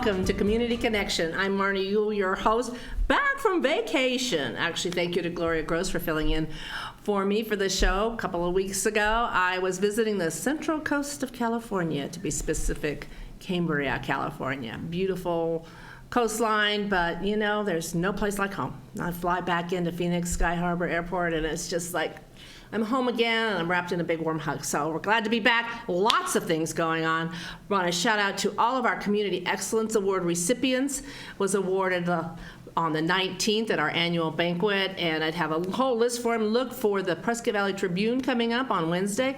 welcome to Community Connection. I'm Marnie Yule, your host, back from vacation. Actually, thank you to Gloria Gross for filling in for me for the show. A couple of weeks ago, I was visiting the central coast of California, to be specific, Cambria, California. Beautiful coastline, but you know, there's no place like home. I fly back into Phoenix Sky Harbor Airport, and it's just like I'm home again, and I'm wrapped in a big warm hug. So we're glad to be back. Lots of things going on. I want to shout out to all of our Community Excellence Award recipients. Was awarded on the 19th at our annual banquet, and I'd have a whole list for them. Look for the Prescott Valley Tribune coming up on Wednesday.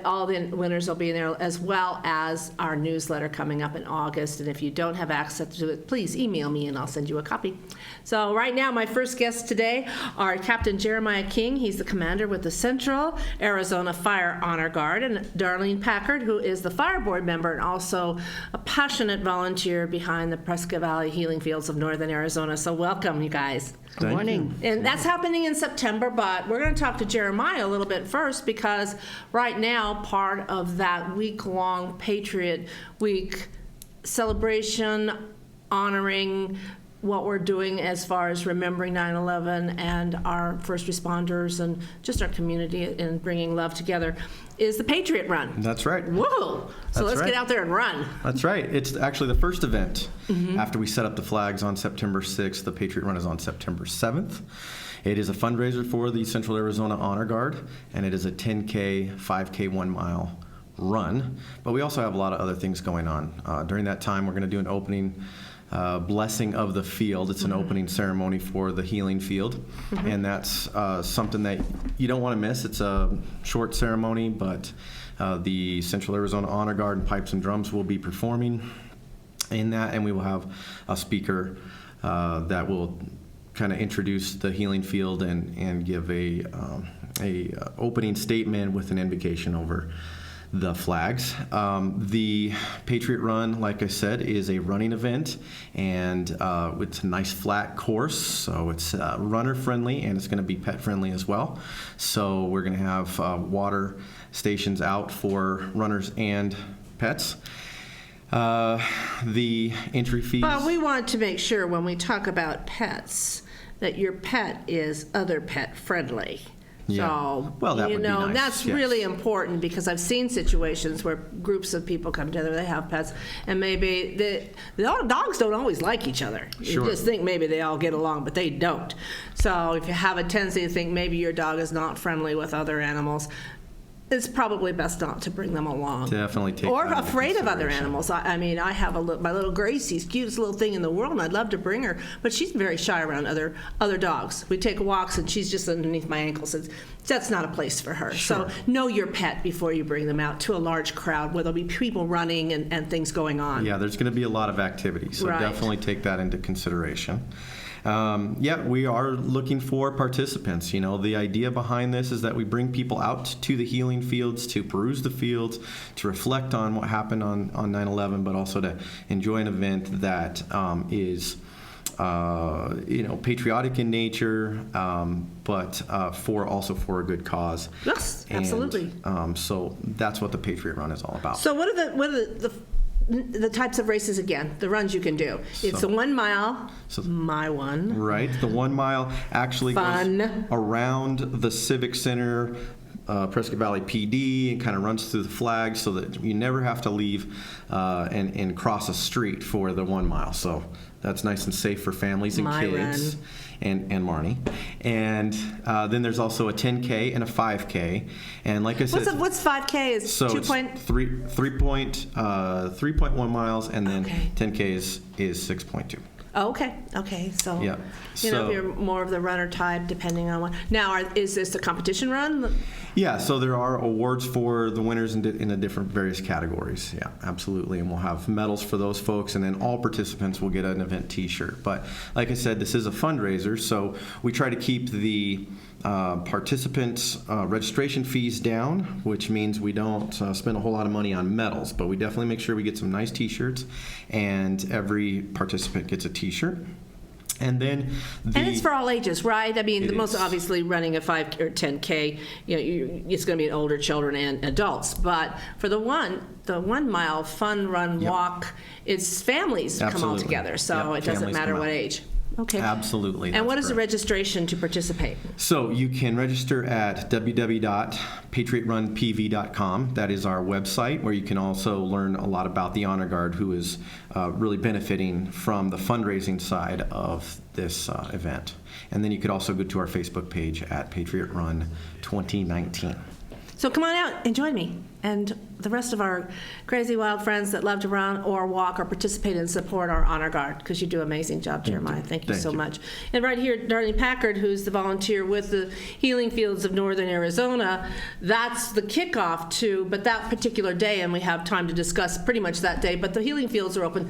All the winners will be in there, as well as our newsletter coming up in August. And if you don't have access to it, please email me and I'll send you a copy. So right now, my first guests today are Captain Jeremiah King. He's the commander with the Central Arizona Fire Honor Guard, and Darlene Packard, who is the fire board member and also a passionate volunteer behind the Prescott Valley Healing Fields of Northern Arizona. So welcome, you guys. Good morning. And that's happening in September, but we're going to talk to Jeremiah a little bit first, because right now, part of that week-long Patriot Week celebration, honoring what we're doing as far as remembering 9/11 and our first responders and just our community and bringing love together, is the Patriot Run. That's right. Whoa! So let's get out there and run. That's right. It's actually the first event after we set up the flags on September 6th. The Patriot Run is on September 7th. It is a fundraiser for the Central Arizona Honor Guard, and it is a 10K, 5K, 1 mile run. But we also have a lot of other things going on. During that time, we're going to do an opening blessing of the field. It's an opening ceremony for the healing field, and that's something that you don't want to miss. It's a short ceremony, but the Central Arizona Honor Guard and Pipes and Drums will be performing in that, and we will have a speaker that will kind of introduce the healing field and give a opening statement with an invocation over the flags. The Patriot Run, like I said, is a running event, and it's a nice flat course, so it's runner friendly, and it's going to be pet friendly as well. So we're going to have water stations out for runners and pets. The entry fees. But we want to make sure when we talk about pets that your pet is other pet friendly. Yeah. So, well, that would be nice. That's yes. really important, because I've seen situations where groups of people come together, they have pets, and maybe the dogs don't always like each other. Sure. You just think maybe they all get along, but they don't. So if you have a tendency to think maybe your dog is not friendly with other animals, it's probably best not to bring them along. Definitely take or that into afraid of other consideration. animals. I mean, I have my little Gracie's cutest little thing in the world, and I'd love to bring her, but she's very shy around other dogs. We take walks, and she's just underneath my ankles. That's not a place for her. Sure. So know your pet before you bring them out to a large crowd where there'll be people running and things going on. Yeah, there's going to be a lot of activity, so Right. definitely take that into consideration. We are looking for participants. You know, the idea behind this is that we bring people out to the healing fields to peruse the fields, to reflect on what happened on 9/11, but also to enjoy an event that is patriotic in nature, but for a good cause. Yes, And, absolutely. So that's what the Patriot Run is all about. So what are the types of races again? The runs you can do. It's So- the 1 mile. So- My one. Right. The 1 mile actually Fun. goes around the Civic Center, Prescott Valley PD, and kind of runs through the flags, so that you never have to leave and cross a street for the 1 mile. So that's nice and safe for families and My kids. run. And Marnie. And then there's also a 10K and a 5K. And like I said, What's 5K? Is so 2 it's point? 3.1 miles, and then Okay. 10K is 6.2. Oh, okay. So, Yeah. if you're more of the runner type, depending on what. Now, is this a competition run? Yeah, so there are awards for the winners in the different various categories. Yeah, absolutely. And we'll have medals for those folks, and then all participants will get an event T-shirt. But like I said, this is a fundraiser, so we try to keep the participants' registration fees down, which means we don't spend a whole lot of money on medals, but we definitely make sure we get some nice T-shirts, and every participant gets a T-shirt. And then And it's for all ages, right? I mean, It the most is. obviously running a 5 or 10K, it's going to be older children and adults. But for the 1 mile fun run walk, it's families come all Absolutely. together. So Yep, it doesn't families matter come what out. age. Okay. Absolutely. And what that's is the correct. registration to participate? So you can register at www.patriotrunpv.com. That is our website, where you can also learn a lot about the Honor Guard, who is really benefiting from the fundraising side of this event. And then you could also go to our Facebook page at Patriot Run 2019. So come on out and join me and the rest of our crazy wild friends that love to run or walk or participate and support our Honor Guard, because you do an amazing job, Jeremiah. Thank you Thank so you. much. And right here, Darlene Packard, who's the volunteer with the Healing Fields of Northern Arizona, that's the kickoff to, but that particular day, and we have time to discuss pretty much that day, but the Healing Fields are open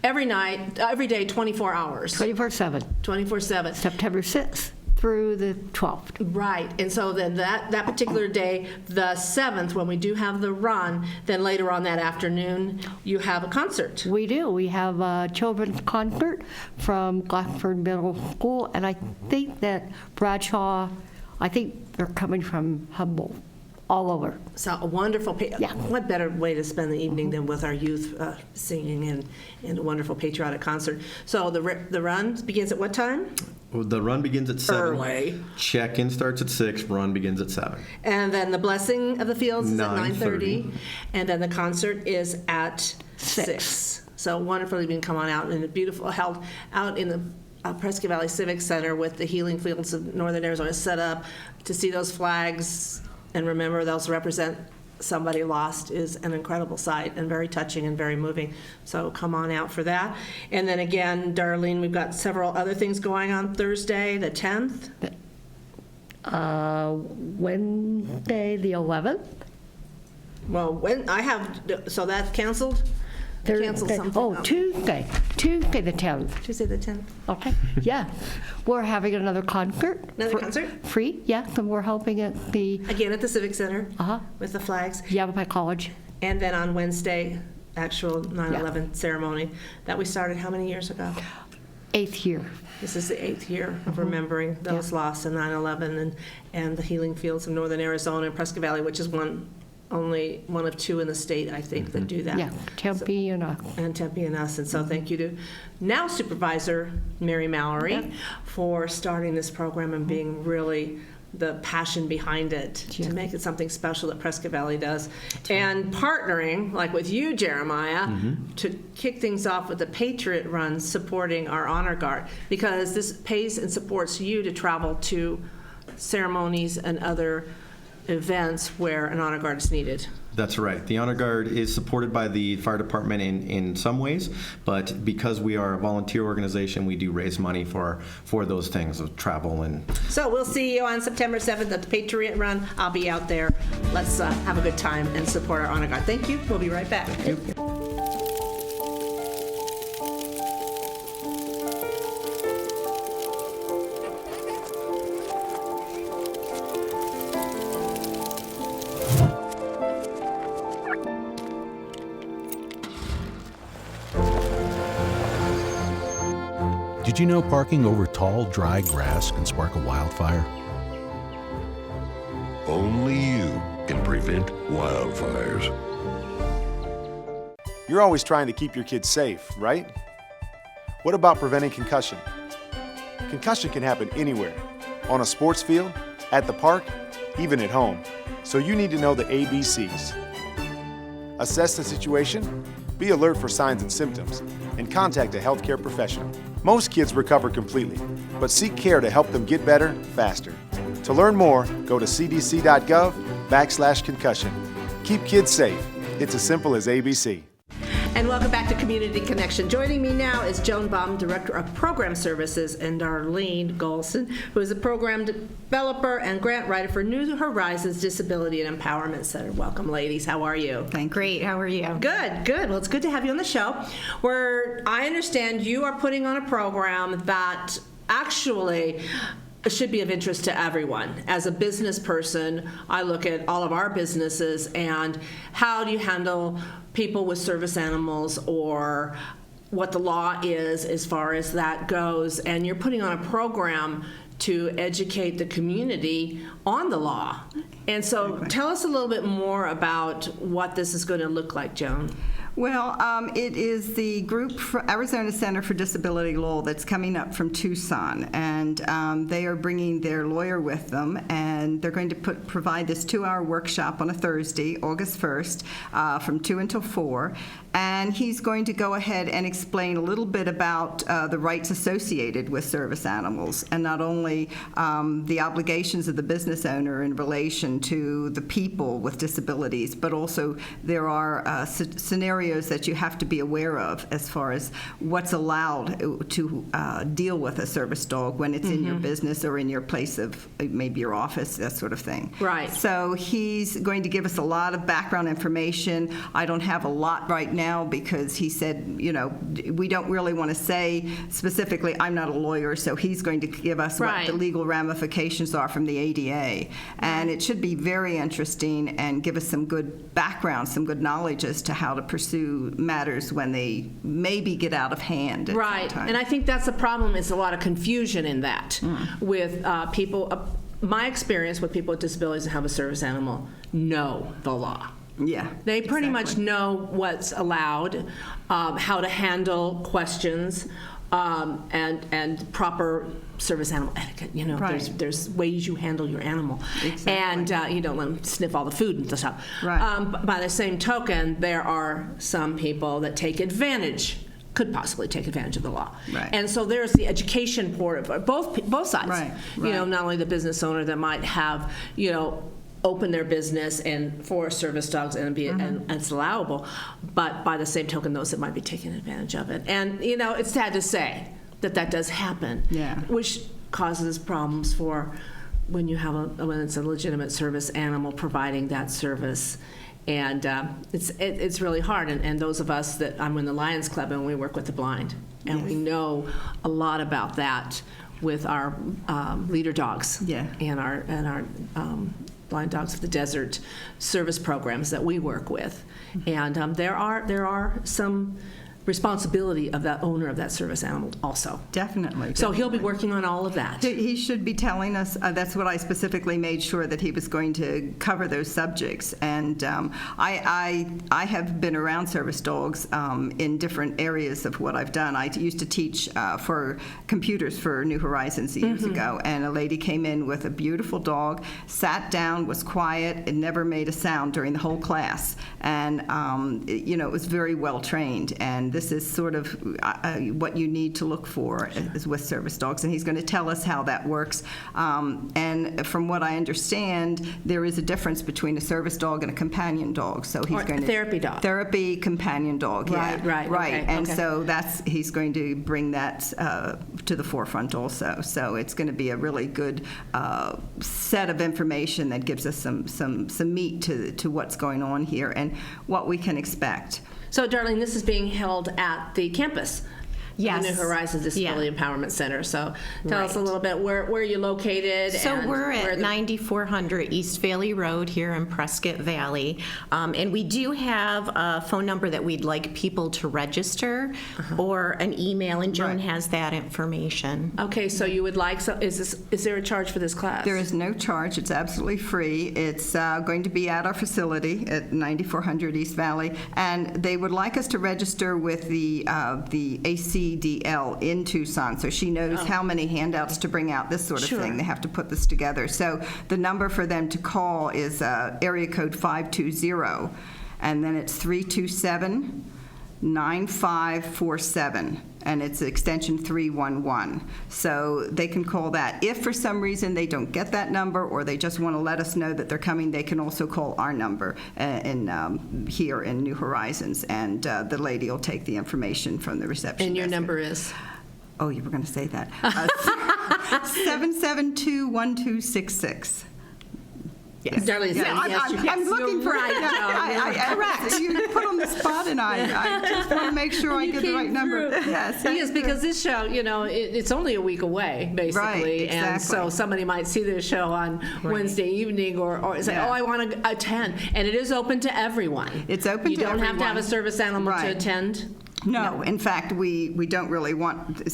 every night, every day, 24 hours, 24/7, 24/7. September 6th through the 12th. Right, and so then that particular day, the 7th, when we do have the run, then later on that afternoon, you have a concert. We do. We have a children's concert from Glasford Middle School, and I think that Bradshaw, I think they're coming from Humboldt, all over. So a wonderful, Yeah. what better way to spend the evening than with our youth singing and a wonderful patriotic concert. So the run begins at what time? Well, the run begins at 7. Early. Check-in starts at 6. Run begins at 7. And then the blessing of the fields is at 9:30. 9:30. And then the concert is at 6. So wonderful evening. Come on out, and a beautiful, held out in the Prescott Valley Civic Center with the Healing Fields of Northern Arizona set up to see those flags and remember those represent somebody lost is an incredible sight and very touching and very moving. So come on out for that. And then again, Darlene, we've got several other things going on Thursday, the 10th. Wednesday, the 11th. Well, when I have, so that's canceled? Cancel Thursday. something. Oh, Tuesday the 10th. Tuesday the 10th. Okay, yeah. We're having another concert. Another concert? Free, yeah, and we're helping at the Again at the Civic Center Uh-huh. with the flags. Yavapai College. And then on Wednesday, actual 9/11 ceremony that we started how many years ago? 8th year. This is the 8th year of remembering those lost in 9/11 and the Healing Fields of Northern Arizona and Prescott Valley, which is only one of 2 in the state, I think, that do that. Yeah, Tempe and And Tempe and us. And so thank you to now Supervisor Mary Mallory for starting this program and being really the passion behind it to make it something special that Prescott Valley does. And partnering, like with you, Jeremiah, to kick things off with the Patriot Run supporting our Honor Guard, because this pays and supports you to travel to ceremonies and other events where an Honor Guard is needed. That's right. The Honor Guard is supported by the fire department in some ways, but because we are a volunteer organization, we do raise money for those things of travel and. So we'll see you on September 7th at the Patriot Run. I'll be out there. Let's have a good time and support our Honor Guard. Thank you. We'll be right back. Did you know parking over tall, dry grass can spark a wildfire? Only you can prevent wildfires. You're always trying to keep your kids safe, right? What about preventing concussion? Concussion can happen anywhere, on a sports field, at the park, even at home. So you need to know the ABCs. Assess the situation, be alert for signs and symptoms, and contact a healthcare professional. Most kids recover completely, but seek care to help them get better faster. To learn more, go to cdc.gov/concussion. Keep kids safe. It's as simple as ABC. And welcome back to Community Connection. Joining me now is Joan Baum, Director of Program Services, and Darlene Golson, who is a program developer and grant writer for New Horizons Disability and Empowerment Center. Welcome, ladies. How are you? Great. How are you? Good, good. Well, it's good to have you on the show, where I understand you are putting on a program that actually should be of interest to everyone. As a business person, I look at all of our businesses and how do you handle people with service animals or what the law is as far as that goes, and you're putting on a program to educate the community on the law. And so tell us a little bit more about what this is going to look like, Joan. Well, it is the group for Arizona Center for Disability Law that's coming up from Tucson, and they are bringing their lawyer with them, and they're going to provide this 2-hour workshop on a Thursday, August 1st, from 2 until 4, and he's going to go ahead and explain a little bit about the rights associated with service animals, and not only the obligations of the business owner in relation to the people with disabilities, but also there are scenarios that you have to be aware of as far as what's allowed to deal with a service dog when it's in your business or in your place of maybe your office, that sort of thing. Right. So he's going to give us a lot of background information. I don't have a lot right now because he said, we don't really want to say specifically, I'm not a lawyer, so he's going to give us what the legal ramifications are from the ADA. And it should be very interesting and give us some good background, some good knowledge as to how to pursue matters when they maybe get out of hand at some time. And I think that's the problem, is a lot of confusion in that with people. My experience with people with disabilities who have a service animal know the law. Yeah, they pretty much know what's allowed, how to handle questions, and proper service animal etiquette. There's ways you handle your animal, and you don't let them sniff all the food and stuff. By the same token, there are some people that could possibly take advantage of the law. And so there's the education part of both sides. Not only the business owner that might have, open their business and for service dogs and it's allowable, but by the same token, those that might be taking advantage of it. And it's sad to say that does happen, which causes problems for when it's a legitimate service animal providing that service. And it's really hard. And those of us I'm in the Lions Club, and we work with the blind, and we know a lot about that with our leader dogs and our Blind Dogs of the Desert service programs that we work with. And there are some responsibility of that owner of that service animal also. Definitely. So he'll be working on all of that. He should be telling us. That's what I specifically made sure that he was going to cover those subjects. And I have been around service dogs in different areas of what I've done. I used to teach for computers for New Horizons years ago, and a lady came in with a beautiful dog, sat down, was quiet, and never made a sound during the whole class. And it was very well trained. And this is sort of what you need to look for is with service dogs, and he's going to tell us how that works. And from what I understand, there is a difference between a service dog and a companion dog. So he's going to therapy dog, therapy companion dog. Right. Okay, and so he's going to bring that to the forefront also. So it's going to be a really good set of information that gives us some meat to what's going on here and what we can expect. So, Darlene, this is being held at the campus Yes. New Horizons Disability Empowerment Center. So tell us a little bit, where you're located. So and we're at 9400 East Valley Road here in Prescott Valley. And we do have a phone number that we'd like people to register or an email, and Joan has that information. Okay, so you would like, is there a charge for this class? There is no charge. It's absolutely free. It's going to be at our facility at 9400 East Valley, and they would like us to register with the ACDL in Tucson, so she knows how many handouts to bring out, this sort of thing. They have to put this together. So the number for them to call is area code 520, and then it's 327-9547, and it's extension 311. So they can call that. If for some reason they don't get that number, or they just want to let us know that they're coming, they can also call our number here in New Horizons, and the lady will take the information from the reception. And your number is? Oh, you were going to say that. 772-1266. Yes. Darlene said yes. I'm looking for it. Correct. You put on the spot, and I just want to make sure I get the right number. Yes. Yes, because this show, it's only a week away, basically. Right, exactly. And so somebody might see this show on Wednesday evening or say, I want to attend. And it is open to everyone. It's open to everyone. You don't have to have a service animal to attend. No, in fact, we don't really want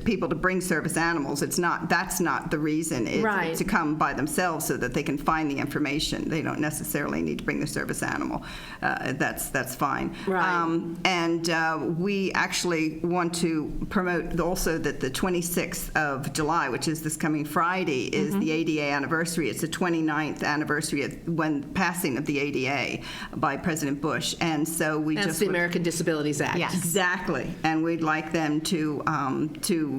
people to bring service animals. That's not the reason. It's Right. to come by themselves so that they can find the information. They don't necessarily need to bring the service animal. That's fine. Right. And we actually want to promote also that the 26th of July, which is this coming Friday, is the ADA anniversary. It's the 29th anniversary of when passing of the ADA by President Bush. And so we That's just the would- American Disabilities Act. Yes. Exactly, and we'd like them to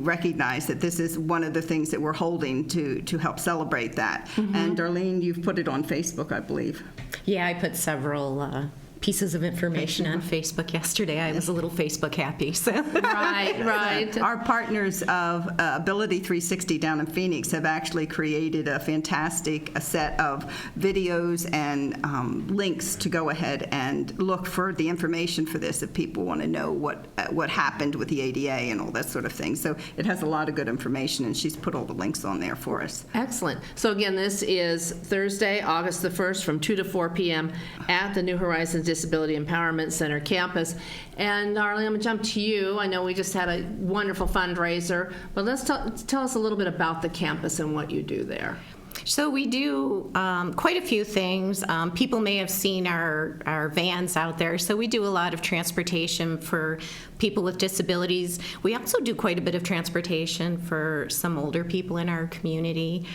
recognize that this is one of the things that we're holding to help celebrate that. And Darlene, you've put it on Facebook, I believe. Yeah, I put several pieces of information on Facebook yesterday. I was a little Facebook happy, so. Right. Our partners of Ability 360 down in Phoenix have actually created a fantastic set of videos and links to go ahead and look for the information for this if people want to know what happened with the ADA and all that sort of thing. So it has a lot of good information, and she's put all the links on there for us. Excellent. So again, this is Thursday, August the 1st from 2 to 4 p.m. at the New Horizons Disability Empowerment Center campus. And Darlene, I'm going to jump to you. I know we just had a wonderful fundraiser, but let's tell us a little bit about the campus and what you do there. So we do quite a few things. People may have seen our vans out there. So we do a lot of transportation for people with disabilities. We also do quite a bit of transportation for some older people in our community.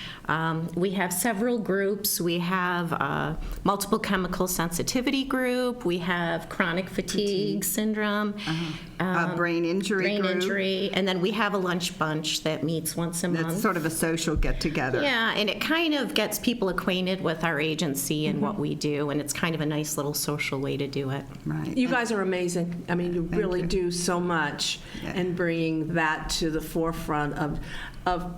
We have several groups. We have a multiple chemical sensitivity group. We have chronic fatigue syndrome. Brain injury group. And then we have a lunch bunch that meets once a month. It's sort of a social get-together. Yeah, and it kind of gets people acquainted with our agency and what we do, and it's kind of a nice little social way to do it. Right. You guys are amazing. I mean, you really do so much in bringing that to the forefront of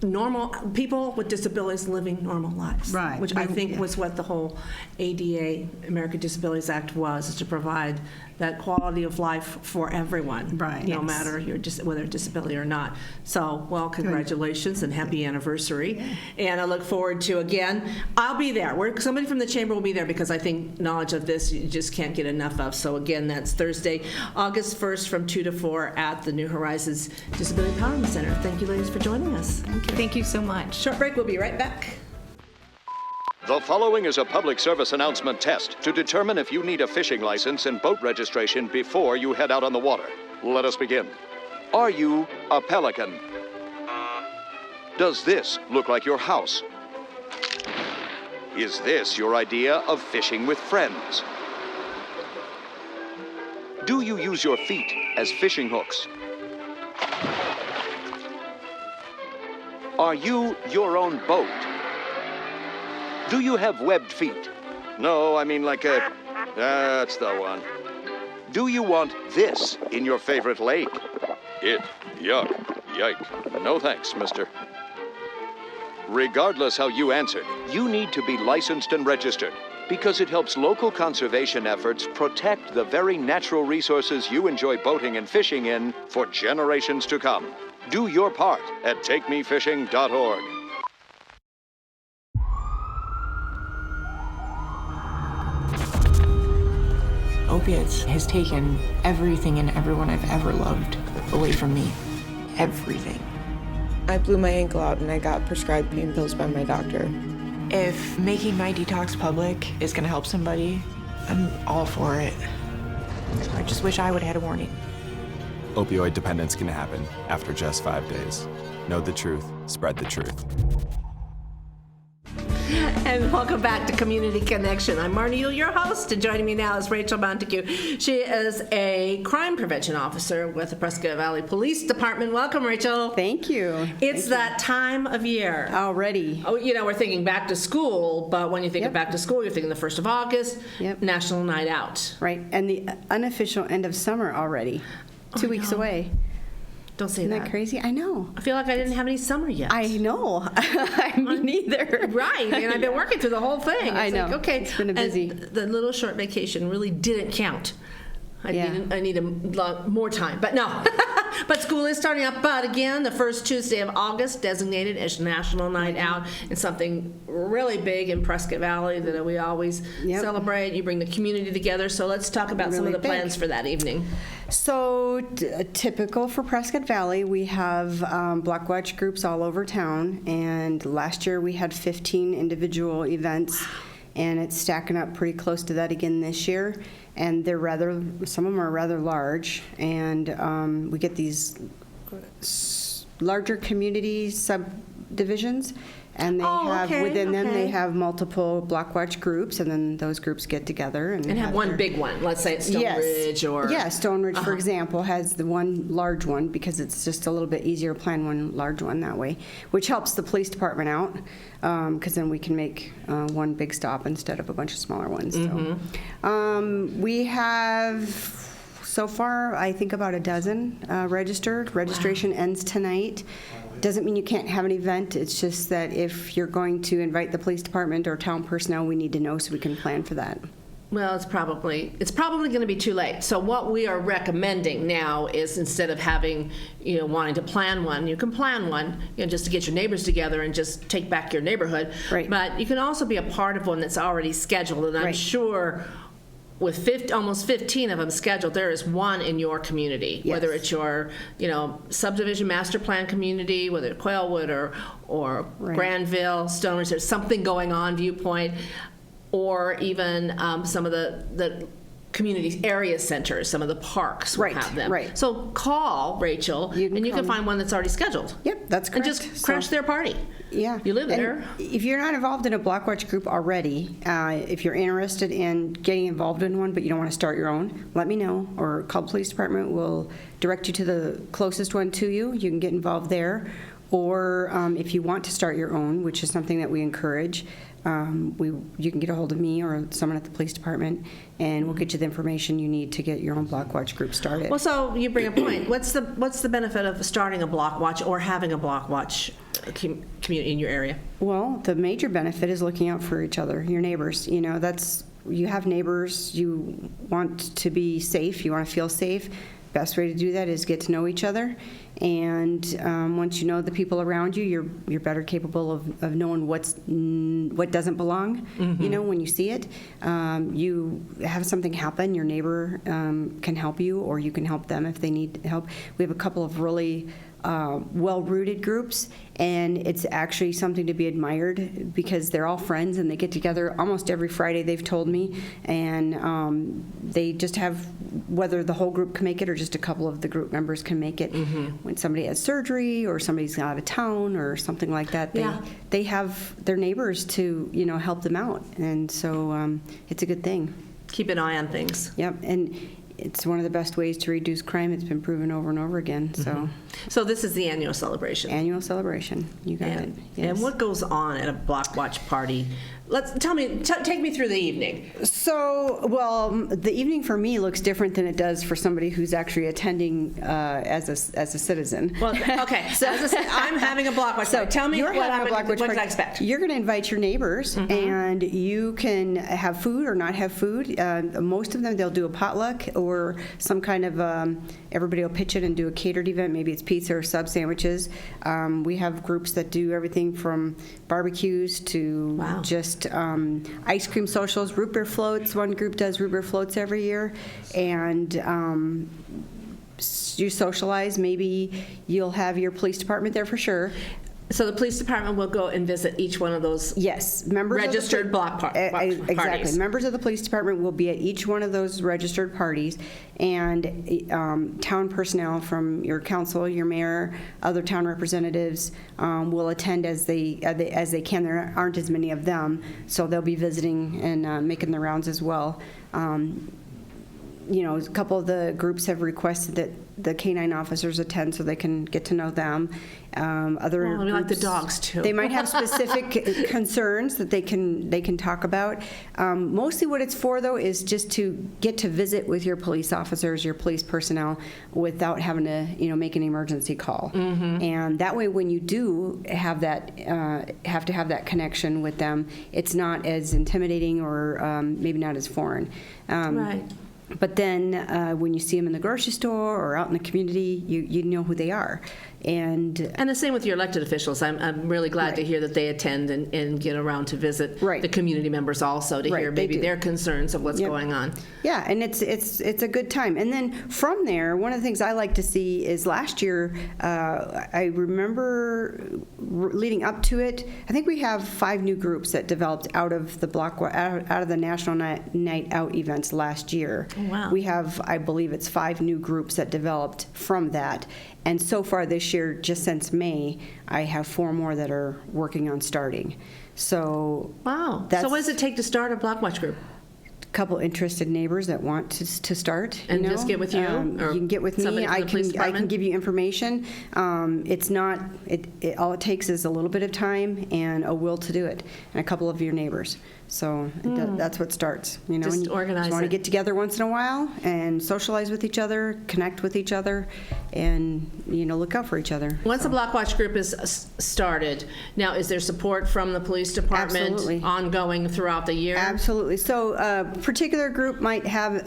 normal people with disabilities living normal lives. Right. Which I think was what the whole ADA, American Disabilities Act, was, is to provide that quality of life for everyone. Right. No Yes. matter whether a disability or not. So, well, congratulations and happy anniversary. And I look forward to, again, I'll be there. Somebody from the chamber will be there because I think knowledge of this you just can't get enough of. So again, that's Thursday, August 1st from 2 to 4 at the New Horizons Disability Empowerment Center. Thank you, ladies, for joining us. Thank you so much. Short break, we'll be right back. The following is a public service announcement test to determine if you need a fishing license and boat registration before you head out on the water. Let us begin. Are you a pelican? Does this look like your house? Is this your idea of fishing with friends? Do you use your feet as fishing hooks? Are you your own boat? Do you have webbed feet? No, I mean like a... That's the one. Do you want this in your favorite lake? Yuck, yike. No thanks, mister. Regardless how you answered, you need to be licensed and registered because it helps local conservation efforts protect the very natural resources you enjoy boating and fishing in for generations to come. Do your part at takemefishing.org. Opiates has taken everything and everyone I've ever loved away from me. Everything. I blew my ankle out and I got prescribed pain pills by my doctor. If making my detox public is gonna help somebody, I'm all for it. I just wish I would have had a warning. Opioid dependence can happen after just 5 days. Know the truth, spread the truth. And welcome back to Community Connection. I'm Marnie Yule, your host, and joining me now is Rachel Montague. She is a crime prevention officer with the Prescott Valley Police Department. Welcome, Rachel. Thank you. It's that time of year. Already. Oh, we're thinking back to school, but when you think of back to school, you're thinking the 1st of August, National Night Out. Right, and the unofficial end of summer already. 2 weeks away. Don't say Isn't that crazy? I know. I feel like I didn't have any summer yet. I know. Me neither. Right, and I've been working through the whole thing. I know. Like, okay. It's been a busy. And the little short vacation really didn't count. I need more time, but no. But school is starting up. But again, the first Tuesday of August, designated as National Night Out. It's something really big in Prescott Valley that we always celebrate. You bring the community together. So let's talk about some of the plans for that evening. So typical for Prescott Valley, we have Block Watch groups all over town, and last year we had 15 individual events, and it's stacking up pretty close to that again this year. And some of them are rather large, and we get these larger community subdivisions, and they within them they have multiple Block Watch groups, and then those groups get together and have one big one. Let's say it's Stone Ridge or Stone Ridge, for example, has the one large one because it's just a little bit easier to plan one large one that way, which helps the police department out because then we can make one big stop instead of a bunch of smaller ones. So we have so far, I think, about a dozen registered. Registration ends tonight. Doesn't mean you can't have an event. It's just that if you're going to invite the police department or town personnel, we need to know so we can plan for that. Well, it's probably going to be too late. So what we are recommending now is instead of having, wanting to plan one, you can plan one, just to get your neighbors together and just take back your neighborhood. Right. But you can also be a part of one that's already scheduled, and I'm sure with almost 15 of them scheduled, there is one in your community, whether it's your, subdivision master plan community, whether it's Quailwood or Granville, Stoners, there's something going on, Viewpoint, or even some of the community area centers, some of the parks will have them. Right. So call Rachel, and you can find one that's already scheduled. Yep, that's correct. And just crash their party. Yeah. You live there. If you're not involved in a Block Watch group already, if you're interested in getting involved in one but you don't want to start your own, let me know, or call the police department. We'll direct you to the closest one to you. You can get involved there. Or if you want to start your own, which is something that we encourage, you can get a hold of me or someone at the police department, and we'll get you the information you need to get your own Block Watch group started. Well, so you bring a point. What's the benefit of starting a Block Watch or having a Block Watch community in your area? Well, the major benefit is looking out for each other, your neighbors. You have neighbors, you want to be safe, you want to feel safe. Best way to do that is get to know each other, and once you know the people around you, you're better capable of knowing what doesn't belong. When you see it, you have something happen, your neighbor can help you, or you can help them if they need help. We have a couple of really well-rooted groups, and it's actually something to be admired because they're all friends and they get together almost every Friday, they've told me, and they just have, whether the whole group can make it or just a couple of the group members can make it. When somebody has surgery or somebody's out of town or something like that, they have their neighbors to help them out, and so it's a good thing. Keep an eye on things. Yep, and it's one of the best ways to reduce crime. It's been proven over and over again. So this is the annual celebration. Annual celebration. You got it. Yes. And what goes on at a Block Watch party? Take me through the evening. So, the evening for me looks different than it does for somebody who's actually attending as a citizen. Well, okay. So as I said, I'm having a Block Watch. So tell me what I expect. You're going to invite your neighbors, and you can have food or not have food. Most of them, they'll do a potluck or some kind of, everybody will pitch in and do a catered event. Maybe it's pizza or sub sandwiches. We have groups that do everything from barbecues to just ice cream socials, root beer floats. One group does root beer floats every year, and you socialize. Maybe you'll have your police department there for sure. So the police department will go and visit each one of those members registered block parties. Exactly. Members of the police department will be at each one of those registered parties, and town personnel from your council, your mayor, other town representatives will attend as they can. There aren't as many of them, so they'll be visiting and making the rounds as well. A couple of the groups have requested that the canine officers attend so they can get to know them. Other we groups, like the dogs too. They might have specific concerns that they can talk about. Mostly what it's for, though, is just to get to visit with your police officers, your police personnel, without having to make an emergency call. And that way, when you do have to have that connection with them, it's not as intimidating or maybe not as foreign. Right. But then when you see them in the grocery store or out in the community, you know who they are. And the same with your elected officials. I'm really glad to hear that they attend and get around to visit the community members also to hear maybe their concerns of what's going on. Yeah, and it's a good time. And then from there, one of the things I like to see is last year, I remember leading up to it, I think we have 5 new groups that developed out of the out of the National Night Out events last year. Oh, wow. We have, I believe it's 5 new groups that developed from that. And so far this year, just since May, I have 4 more that are working on starting. So wow. So what does it take to start a Block Watch group? Couple interested neighbors that want to start. And just get with you? You can get with me. I can give you information. It's not, all it takes is a little bit of time and a will to do it, and a couple of your neighbors. So that's what starts. Just organize you want to get together once in a while and socialize with each other, connect with each other, and look out for each other. Once a Block Watch group is started, now is there support from the police department Absolutely. Ongoing throughout the year? Absolutely. So a particular group might have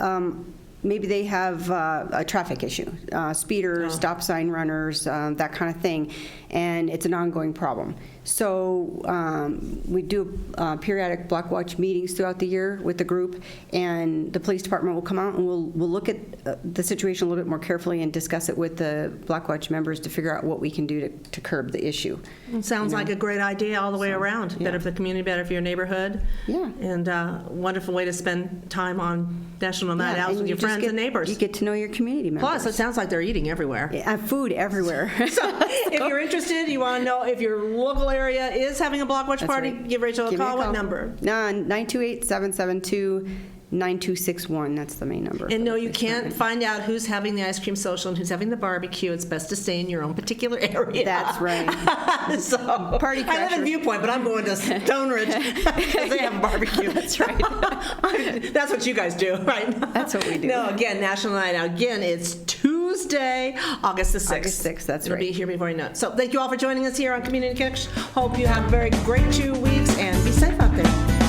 maybe they have a traffic issue, speeders, stop sign runners, that kind of thing, and it's an ongoing problem. So we do periodic Block Watch meetings throughout the year with the group, and the police department will come out and we'll look at the situation a little bit more carefully and discuss it with the Block Watch members to figure out what we can do to curb the issue. It sounds like a great idea all the way around. yeah. Better for the community, better for your neighborhood. Yeah. And wonderful way to spend time on National Night Out with your friends and neighbors. You get to know your community members. Plus, it sounds like they're eating everywhere. Food everywhere. So if you're interested, you want to know if your local area is having a Block Watch That's party, right. give Rachel a Give me call. What number? 928-772-9261. That's the main number. And no, you can't find out who's having the ice cream social and who's having the barbecue. It's best to stay in your own particular area. That's right. So Party I live in crashers. Viewpoint, but I'm going to Stone Ridge because they have a barbecue. That's right. That's what you guys do, right? That's what we do. No, again, National Night Out. Again, it's Tuesday, August the 6th. August 6th, that's It'll right. be here before you know it. So thank you all for joining us here on Community Connection. Hope you have a very great 2 weeks and be safe out there.